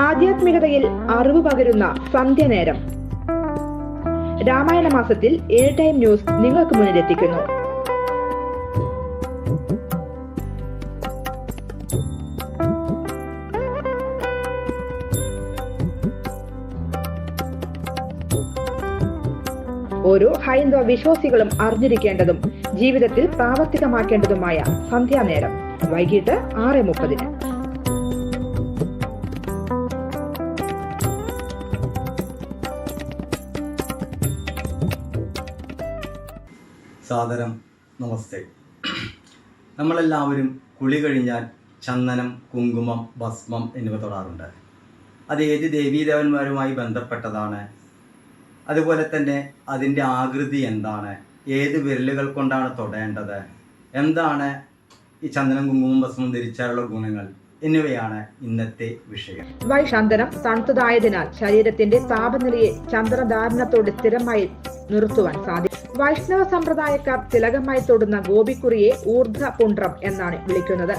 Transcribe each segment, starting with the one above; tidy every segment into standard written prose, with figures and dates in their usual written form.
ആധ്യാത്മികതയിൽ അറിവ് പകരുന്ന സന്ധ്യനേരം. രാമായണ മാസത്തിൽ എനി ടൈം ന്യൂസ് നിങ്ങൾക്ക് മുന്നിലെത്തിക്കുന്നു. ഓരോ ഹൈന്ദവ വിശ്വാസികളും അറിഞ്ഞിരിക്കേണ്ടതും ജീവിതത്തിൽ പ്രാവർത്തികമാക്കേണ്ടതുമായ സന്ധ്യാനേരം വൈകിട്ട് 6:30. സാദരം നമസ്തേ. നമ്മളെല്ലാവരും കുളി കഴിഞ്ഞാൽ ചന്ദനം, കുങ്കുമം, ഭസ്മം എന്നിവ തൊടാറുണ്ട്. അത് ഏത് ദേവീദേവന്മാരുമായി ബന്ധപ്പെട്ടതാണ്? അതുപോലെ തന്നെ അതിൻ്റെ ആകൃതി എന്താണ്? ഏത് വിരലുകൾ കൊണ്ടാണ് തൊടേണ്ടത്? എന്താണ് ഈ ചന്ദനം, കുങ്കുമം, ഭസ്മം ധരിച്ചാലുള്ള ഗുണങ്ങൾ എന്നിവയാണ് ഇന്നത്തെ വിഷയം. ചന്ദനം തണുത്തതായതിനാൽ ശരീരത്തിന്റെ താപനിലയെ ചന്ദനധാരണത്തോട് സ്ഥിരമായി നിർത്തുവാൻ സാധിക്കും. വൈഷ്ണവ സമ്പ്രദായക്കാർ തിലകമായി തൊടുന്ന ഗോപിക്കുറിയെ ഊർധ്വപുണ്ഡ്രം എന്നാണ് വിളിക്കുന്നത്.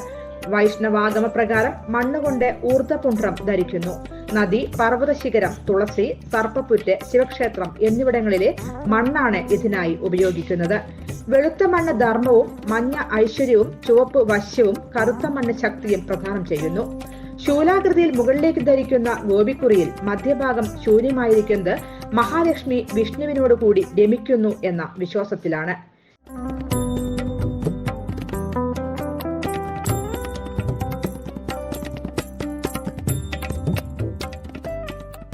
വൈഷ്ണവാഗമ പ്രകാരം മണ്ണുകൊണ്ട് ഊർധ്വപുണ്ഡ്രം ധരിക്കുന്നു. നദി, പർവ്വതശിഖരം, തുളസി, സർപ്പപ്പുറ്റ്, ശിവക്ഷേത്രം എന്നിവിടങ്ങളിലെ മണ്ണാണ് ഇതിനായി ഉപയോഗിക്കുന്നത്. വെളുത്ത മണ്ണ് ധർമ്മവും, മഞ്ഞ ഐശ്വര്യവും, ചുവപ്പ് വശ്യവും, കറുത്ത മണ്ണ് ശക്തിയും പ്രദാനം ചെയ്യുന്നു. ശൂലാകൃതിയിൽ മുകളിലേക്ക് ധരിക്കുന്ന ഗോപിക്കുറിയിൽ മധ്യഭാഗം ശൂന്യമായിരിക്കുന്നത് മഹാലക്ഷ്മി വിഷ്ണുവിനോട് കൂടി രമിക്കുന്നു എന്ന വിശ്വാസത്തിലാണ്.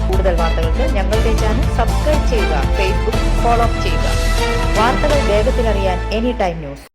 കൂടുതൽ വാർത്തകൾക്ക് ഞങ്ങളുടെ ചാനൽ സബ്സ്ക്രൈബ് ചെയ്യുക, ഫേസ്ബുക്ക് ഫോളോ ചെയ്യുക. വാർത്തകൾ വേഗത്തിലറിയാൻ എനി ടൈം ന്യൂസ്.